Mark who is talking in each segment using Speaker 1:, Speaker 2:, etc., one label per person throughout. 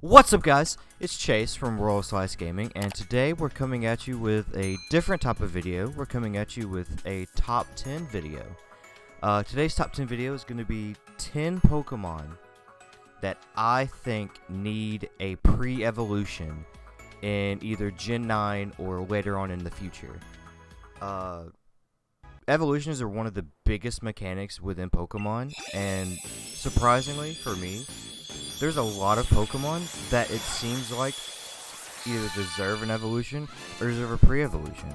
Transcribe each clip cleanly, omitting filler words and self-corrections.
Speaker 1: What's up, guys? It's Chase from Royal Slice Gaming, and today we're coming at you with a different type of video. We're coming at you with a top 10 video. Today's top 10 video is going to be 10 Pokemon that I think need a pre-evolution in either Gen 9 or later on in the future. Evolutions are one of the biggest mechanics within Pokemon, and surprisingly for me, there's a lot of Pokemon that it seems like either deserve an evolution or deserve a pre-evolution.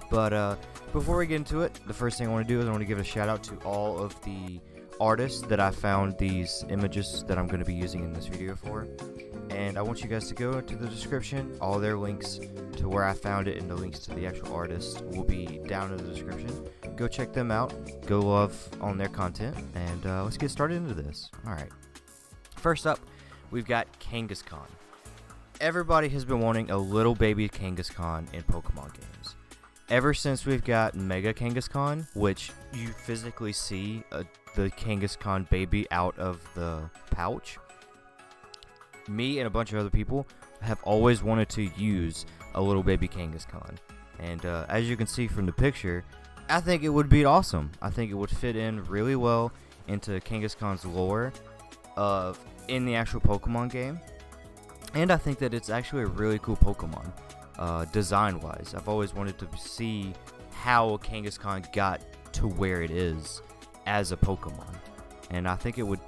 Speaker 1: But before we get into it, the first thing I want to do is I want to give a shout out to all of the artists that I found these images that I'm going to be using in this video for. And I want you guys to go into the description. All their links to where I found it and the links to the actual artist will be down in the description. Go check them out. Go love on their content. And let's get started into this. Alright. First up, we've got Kangaskhan. Everybody has been wanting a little baby Kangaskhan in Pokemon games. Ever since we've got Mega Kangaskhan, which you physically see the Kangaskhan baby out of the pouch, me and a bunch of other people have always wanted to use a little baby Kangaskhan. And as you can see from the picture, I think it would be awesome. I think it would fit in really well into Kangaskhan's lore in the actual Pokemon game. And I think that it's actually a really cool Pokemon, design-wise. I've always wanted to see how Kangaskhan got to where it is as a Pokemon. And I think it would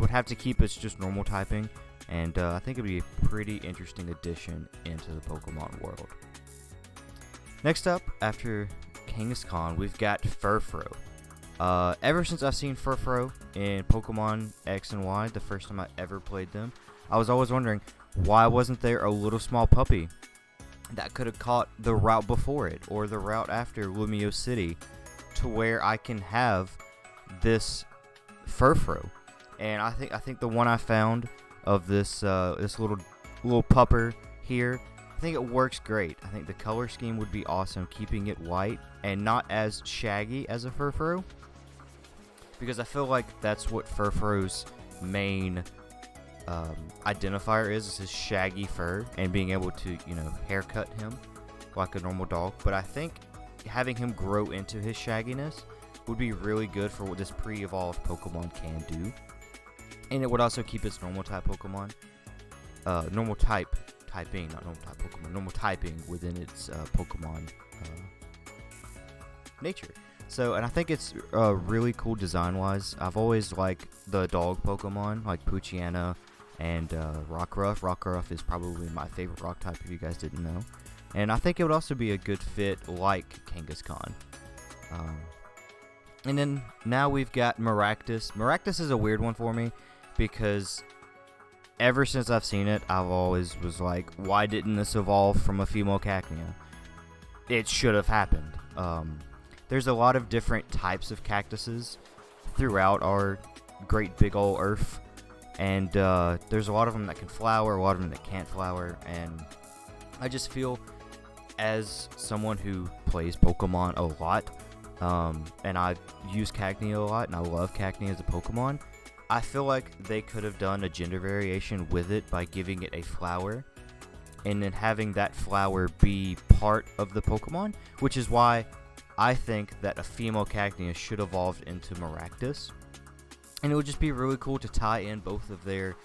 Speaker 1: have to keep its just normal typing, and I think it would be a pretty interesting addition into the Pokemon world. Next up, after Kangaskhan, we've got Furfrou. Ever since I've seen Furfrou in Pokemon X and Y, the first time I ever played them, I was always wondering, why wasn't there a little small puppy that could have caught the route before it, or the route after Lumiose City, to where I can have this Furfrou? And I think the one I found of this little pupper here, I think it works great. I think the color scheme would be awesome, keeping it white and not as shaggy as a Furfrou, because I feel like that's what Furfrou's main identifier is his shaggy fur and being able to, haircut him like a normal dog. But I think having him grow into his shagginess would be really good for what this pre-evolved Pokemon can do. And it would also keep its normal type Pokemon, normal typing within its Pokemon nature. So, and I think it's really cool design-wise. I've always liked the dog Pokemon, like Poochyena and Rockruff. Rockruff is probably my favorite rock type, if you guys didn't know. And I think it would also be a good fit like Kangaskhan. And then now we've got Maractus. Maractus is a weird one for me, because ever since I've seen it, I've always was like, why didn't this evolve from a female Cacnea? It should have happened. There's a lot of different types of cactuses throughout our great big ol' Earth, and there's a lot of them that can flower, a lot of them that can't flower, and I just feel, as someone who plays Pokemon a lot, and I use Cacnea a lot, and I love Cacnea as a Pokemon, I feel like they could have done a gender variation with it by giving it a flower, and then having that flower be part of the Pokemon, which is why I think that a female Cacnea should evolve into Maractus. And it would just be really cool to tie in both of their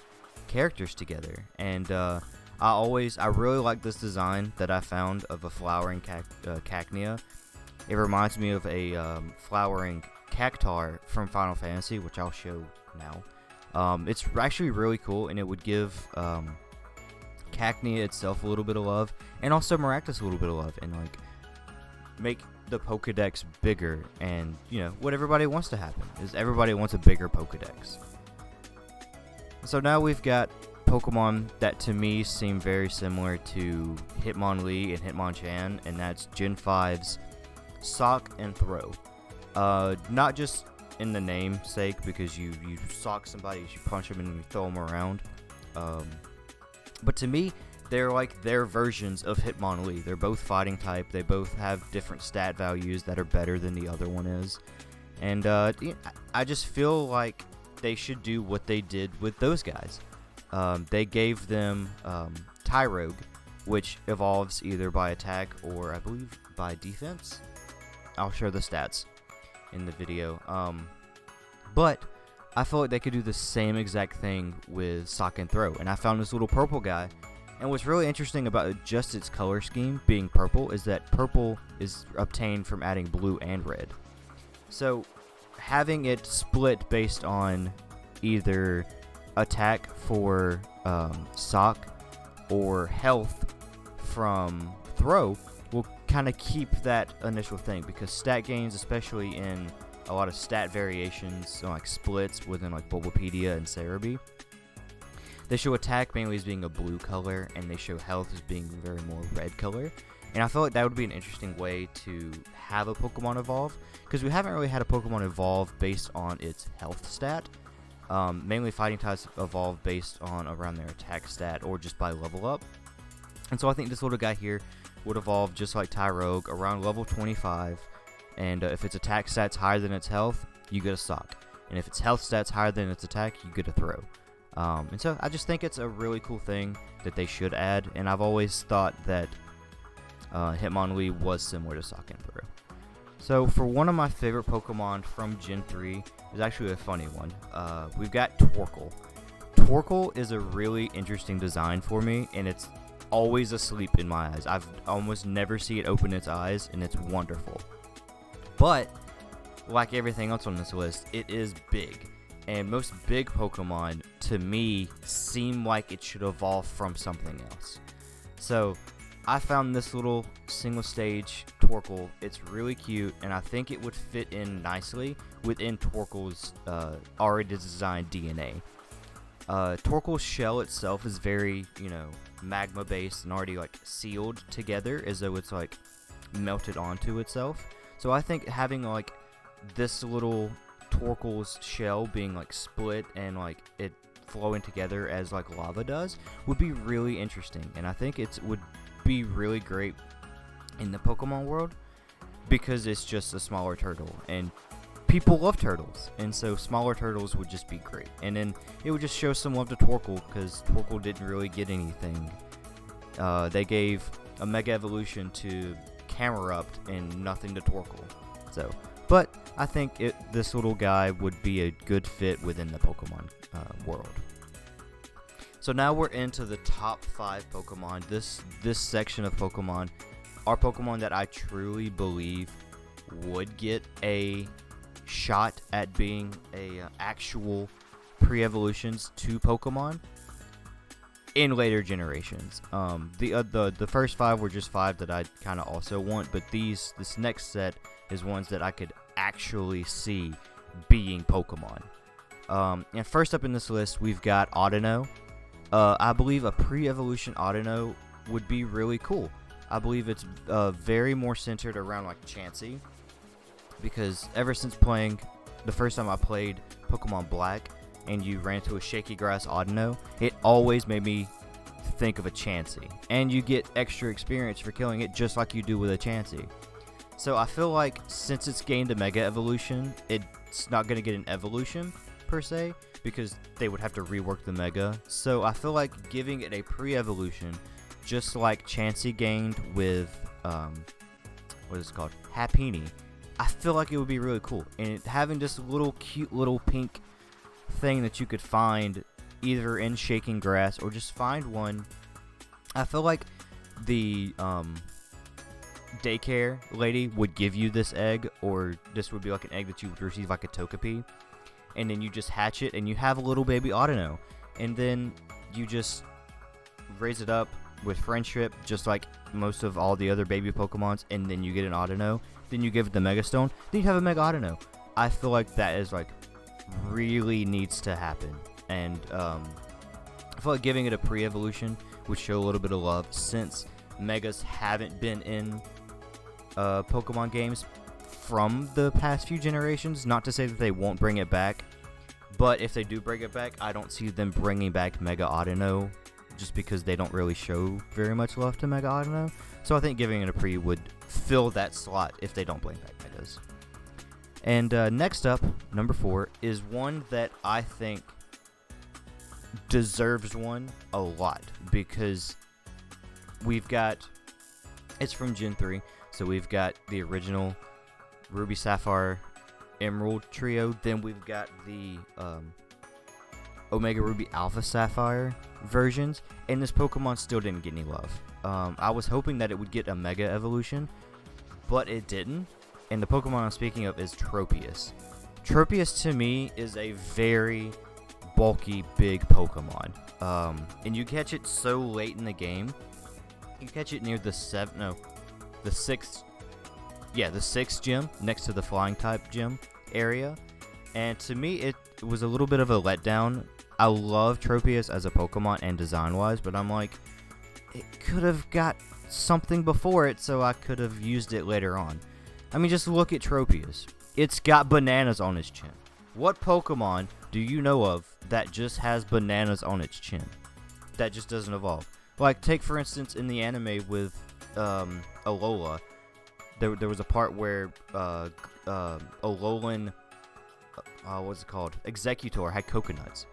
Speaker 1: characters together. And I really like this design that I found of a flowering Cacnea. It reminds me of a flowering Cactar from Final Fantasy, which I'll show now. It's actually really cool, and it would give Cacnea itself a little bit of love, and also Maractus a little bit of love, and make the Pokedex bigger. And what everybody wants to happen is everybody wants a bigger Pokedex. So now we've got Pokemon that to me seem very similar to Hitmonlee and Hitmonchan, and that's Gen 5's Sock and Throw. Not just in the name sake, because you sock somebody, you punch them, and you throw them around. But to me, they're like their versions of Hitmonlee. They're both fighting type. They both have different stat values that are better than the other one is. And I just feel like they should do what they did with those guys. they gave them Tyrogue, which evolves either by attack or I believe by defense. I'll share the stats in the video. But I feel like they could do the same exact thing with Sock and Throw. And I found this little purple guy. And what's really interesting about just its color scheme being purple is that purple is obtained from adding blue and red. So having it split based on either attack for Sock or health from Throw will kind of keep that initial thing, because stat gains, especially in a lot of stat variations, so like splits within like Bulbapedia and Cerebi, they show attack mainly as being a blue color, and they show health as being very more red color. And I feel like that would be an interesting way to have a Pokemon evolve, because we haven't really had a Pokemon evolve based on its health stat. Mainly fighting types evolve based on around their attack stat or just by level up. And so I think this little guy here would evolve just like Tyrogue around level 25. And if its attack stats higher than its health, you get a Sock. And if its health stats higher than its attack, you get a Throw. And so I just think it's a really cool thing that they should add. And I've always thought that Hitmonlee was similar to Sock and Throw. So for one of my favorite Pokemon from Gen 3 is actually a funny one. We've got Torkoal. Torkoal is a really interesting design for me, and it's always asleep in my eyes. I've almost never see it open its eyes, and it's wonderful. But like everything else on this list, it is big. And most big Pokemon, to me, seem like it should evolve from something else. So I found this little single stage Torkoal. It's really cute, and I think it would fit in nicely within Torkoal's already designed DNA. Torkoal's shell itself is very, magma based and already like sealed together as though it's like melted onto itself. So I think having like this little Torkoal's shell being like split and like it flowing together as like lava does would be really interesting, and I think it would be really great in the Pokemon world because it's just a smaller turtle, and people love turtles, and so smaller turtles would just be great. And then it would just show some love to Torkoal, because Torkoal didn't really get anything. They gave a Mega Evolution to Camerupt and nothing to Torkoal. So, but I think this little guy would be a good fit within the Pokemon world. So now we're into the top 5 Pokemon. This section of Pokemon are Pokemon that I truly believe would get a shot at being a actual pre-evolutions to Pokemon in later generations. The first 5 were just 5 that I kind of also want, but this next set is ones that I could actually see being Pokemon. And first up in this list, we've got Audino. I believe a pre-evolution Audino would be really cool. I believe it's very more centered around like Chansey, because ever since playing the first time I played Pokemon Black and you ran into a Shaky Grass Audino, it always made me think of a Chansey, and you get extra experience for killing it just like you do with a Chansey. So I feel like since it's gained a Mega Evolution, it's not going to get an evolution per se, because they would have to rework the Mega. So I feel like giving it a pre-evolution, just like Chansey gained with, what is it called? Happiny. I feel like it would be really cool. And having this little cute little pink thing that you could find either in Shaking Grass or just find one. I feel like the daycare lady would give you this egg, or this would be like an egg that you would receive like a Togepi, and then you just hatch it and you have a little baby Audino, and then you just raise it up with friendship just like most of all the other baby Pokemons, and then you get an Audino, then you give it the Mega Stone, then you have a Mega Audino. I feel like that is like really needs to happen, and I feel like giving it a pre-evolution would show a little bit of love, since Megas haven't been in Pokemon games from the past few generations. Not to say that they won't bring it back, but if they do bring it back, I don't see them bringing back Mega Audino, just because they don't really show very much love to Mega Audino. So I think giving it a pre would fill that slot if they don't bring back Megas. And next up, number 4, is one that I think deserves one a lot because we've got, it's from Gen 3, so we've got the original Ruby, Sapphire, Emerald trio, then we've got the Omega Ruby, Alpha Sapphire versions, and this Pokemon still didn't get any love. I was hoping that it would get a Mega Evolution, but it didn't, and the Pokemon I'm speaking of is Tropius. Tropius to me is a very bulky, big Pokemon, and you catch it so late in the game. You catch it near the sixth gym next to the flying type gym area, and to me it was a little bit of a letdown. I love Tropius as a Pokemon and design wise, but I'm like, it could have got something before it so I could have used it later on. I mean, just look at Tropius. It's got bananas on its chin. What Pokemon do you know of that just has bananas on its chin? That just doesn't evolve. Like, take for instance in the anime with Alola, there was a part where Alolan, what's it called? Executor had coconuts.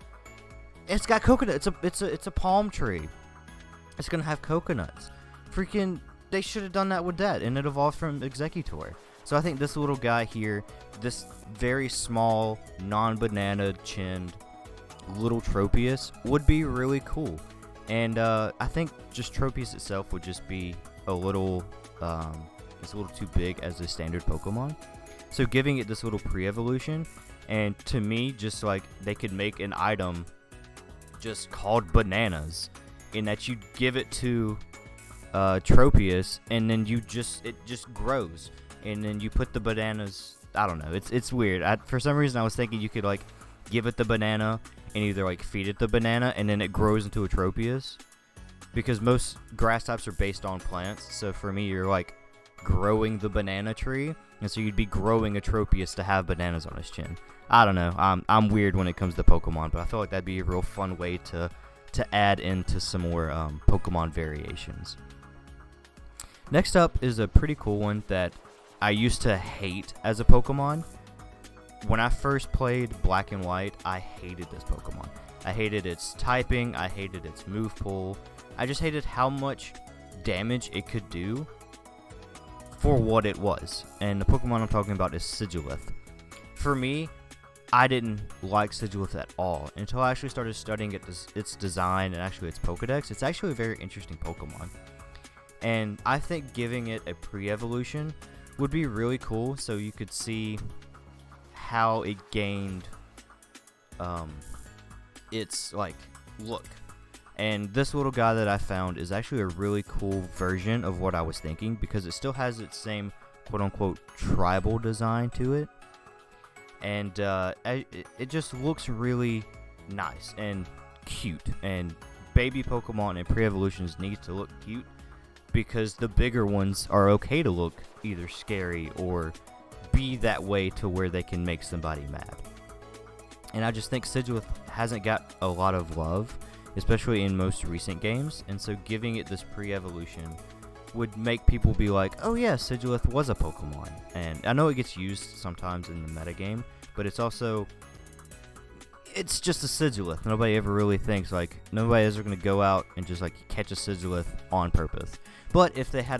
Speaker 1: It's got coconut. It's a palm tree. It's gonna have coconuts. Freaking, they should have done that with that, and it evolved from Executor. So I think this little guy here, this very small, non-banana chinned little Tropius would be really cool. And I think just Tropius itself would just be a little, it's a little too big as a standard Pokemon. So giving it this little pre-evolution, and to me, just like they could make an item just called bananas, in that you give it to Tropius, and then it just grows, and then you put the bananas. I don't know. It's weird. For some reason, I was thinking you could like give it the banana and either like feed it the banana, and then it grows into a Tropius, because most grass types are based on plants. So for me, you're like growing the banana tree, and so you'd be growing a Tropius to have bananas on his chin. I don't know. I'm weird when it comes to Pokemon, but I feel like that'd be a real fun way to add into some more Pokemon variations. Next up is a pretty cool one that I used to hate as a Pokemon. When I first played Black and White, I hated this Pokemon. I hated its typing, I hated its move pool, I just hated how much damage it could do for what it was. And the Pokemon I'm talking about is Sigilyph. For me, I didn't like Sigilyph at all until I actually started studying its design and actually its Pokedex. It's actually a very interesting Pokemon. And I think giving it a pre-evolution would be really cool, so you could see how it gained its like look. And this little guy that I found is actually a really cool version of what I was thinking, because it still has its same quote-unquote tribal design to it. And it just looks really nice and cute. And baby Pokemon and pre-evolutions need to look cute, because the bigger ones are okay to look either scary or be that way to where they can make somebody mad. And I just think Sigilyph hasn't got a lot of love, especially in most recent games, and so giving it this pre-evolution would make people be like, oh yeah, Sigilyph was a Pokemon. And I know it gets used sometimes in the metagame, but it's just a Sigilyph. Nobody ever really thinks, like, nobody is ever going to go out and just like catch a Sigilyph on purpose. But if they had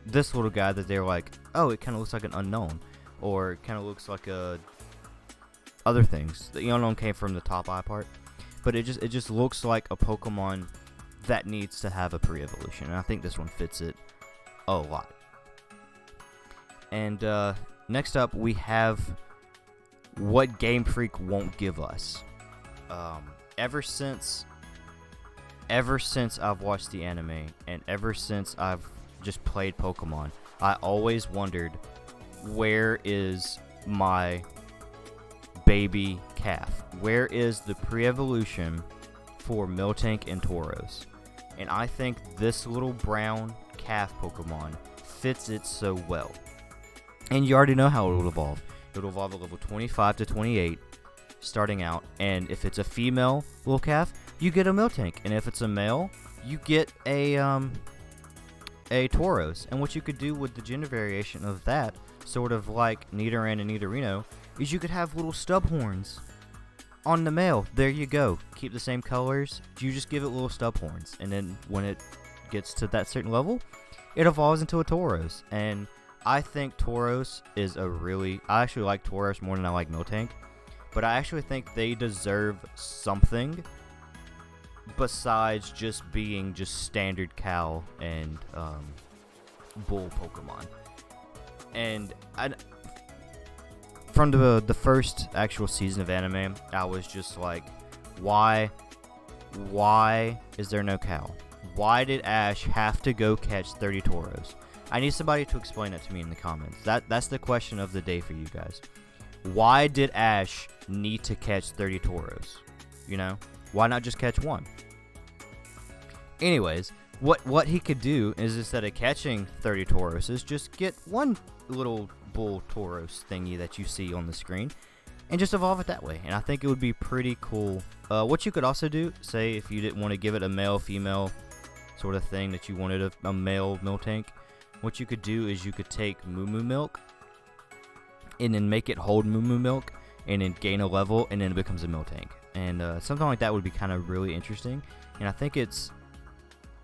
Speaker 1: this little guy that they're like, oh, it kind of looks like an Unknown, or it kind of looks like other things. The Unknown came from the top eye part, but it just looks like a Pokemon that needs to have a pre-evolution, and I think this one fits it a lot. And next up, we have what Game Freak won't give us. Ever since I've watched the anime, and ever since I've just played Pokemon, I always wondered, where is my baby calf? Where is the pre-evolution for Miltank and Tauros? And I think this little brown calf Pokemon fits it so well. And you already know how it will evolve. It will evolve at level 25 to 28 starting out, and if it's a female little calf, you get a Miltank, and if it's a male, you get a Tauros. And what you could do with the gender variation of that, sort of like Nidoran and Nidorino, is you could have little stub horns on the male, there you go. Keep the same colors. You just give it little stub horns, and then when it gets to that certain level, it evolves into a Tauros. And I think Tauros is I actually like Tauros more than I like Miltank, but I actually think they deserve something besides just being just standard cow and bull Pokemon. And from the first actual season of anime, I was just like, why is there no cow? Why did Ash have to go catch 30 Tauros? I need somebody to explain that to me in the comments. That's the question of the day for you guys. Why did Ash need to catch 30 Tauros? You know, why not just catch one? Anyways, what he could do is, instead of catching 30 Tauros, is just get one little bull Tauros thingy that you see on the screen and just evolve it that way. And I think it would be pretty cool. What you could also do, say if you didn't want to give it a male female sort of thing, that you wanted a male Miltank, what you could do is you could take Moo Moo Milk and then make it hold Moo Moo Milk and then gain a level, and then it becomes a Miltank. And something like that would be kind of really interesting, and I think it's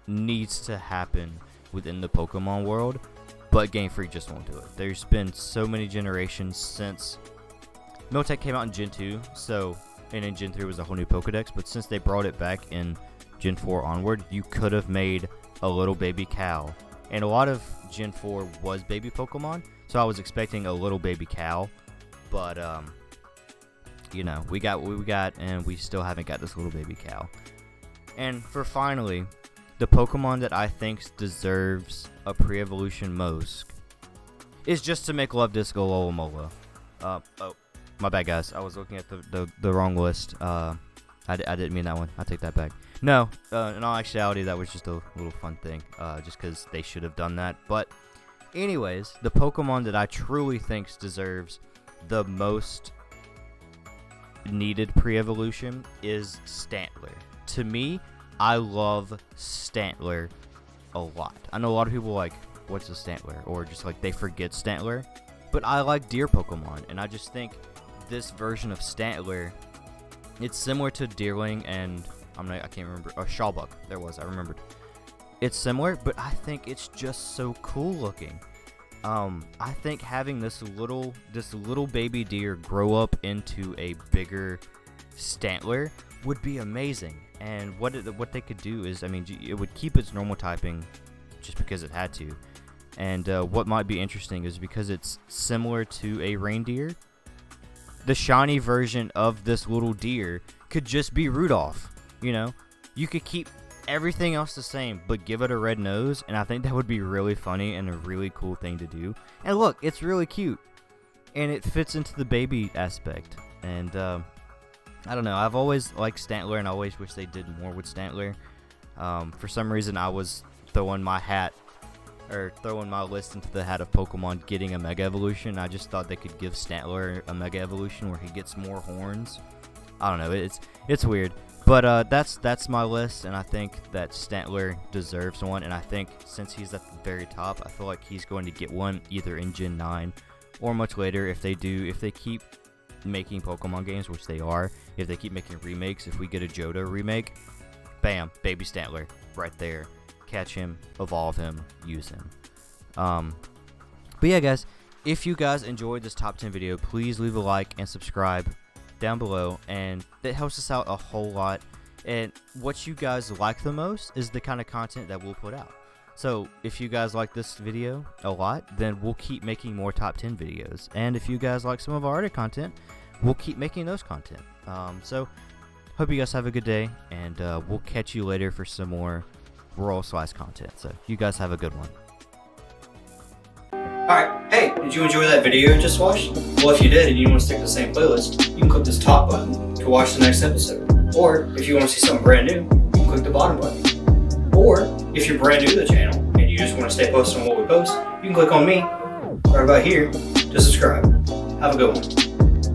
Speaker 1: needs to happen within the Pokemon world, but Game Freak just won't do it. There's been so many generations since Miltank came out in Gen 2, and in Gen 3 was a whole new Pokedex, but since they brought it back in Gen 4 onward, you could have made a little baby cow. And a lot of Gen 4 was baby Pokemon, so I was expecting a little baby cow, but you know, we got what we got, and we still haven't got this little baby cow. And for finally, the Pokemon that I think deserves a pre-evolution most is just to make Love Disc go Alomola. Oh, my bad, guys. I was looking at the wrong list. I didn't mean that one. I take that back. No, in all actuality, that was just a little fun thing, just because they should have done that. But anyways, the Pokemon that I truly think deserves the most needed pre-evolution is Stantler. To me, I love Stantler a lot. I know a lot of people like, what's a Stantler? Or just like they forget Stantler. But I like deer Pokemon, and I just think this version of Stantler, it's similar to Deerling and I can't remember. Oh, Shawbuck. There was. I remembered. It's similar, but I think it's just so cool looking. I think having this little baby deer grow up into a bigger Stantler would be amazing. And what they could do is, I mean, it would keep its normal typing just because it had to. And what might be interesting is, because it's similar to a reindeer, the shiny version of this little deer could just be Rudolph. You know, you could keep everything else the same, but give it a red nose, and I think that would be really funny and a really cool thing to do. And look, it's really cute, and it fits into the baby aspect. And I don't know, I've always liked Stantler, and I always wish they did more with Stantler. For some reason, I was throwing my list into the hat of Pokemon getting a Mega Evolution. I just thought they could give Stantler a Mega Evolution where he gets more horns. I don't know, it's weird. But that's my list, and I think that Stantler deserves one. And I think since he's at the very top, I feel like he's going to get one either in Gen 9 or much later if they keep making Pokemon games, which they are. If they keep making remakes, if we get a Johto remake, bam, baby Stantler right there. Catch him, evolve him, use him. But yeah, guys, if you guys enjoyed this top 10 video, please leave a like and subscribe down below, and that helps us out a whole lot. And what you guys like the most is the kind of content that we'll put out. So if you guys like this video a lot, then we'll keep making more top 10 videos. And if you guys like some of our other content, we'll keep making those content. So hope you guys have a good day, and we'll catch you later for some more Royal Slice content. So you guys have a good one.
Speaker 2: Alright, hey, did you enjoy that video you just watched? Well, if you did and you want to stick to the same playlist, you can click this top button to watch the next episode. Or, if you want to see something brand new, you can click the bottom button. Or, if you're brand new to the channel and you just want to stay posted on what we post, you can click on me, right about here, to subscribe. Have a good one.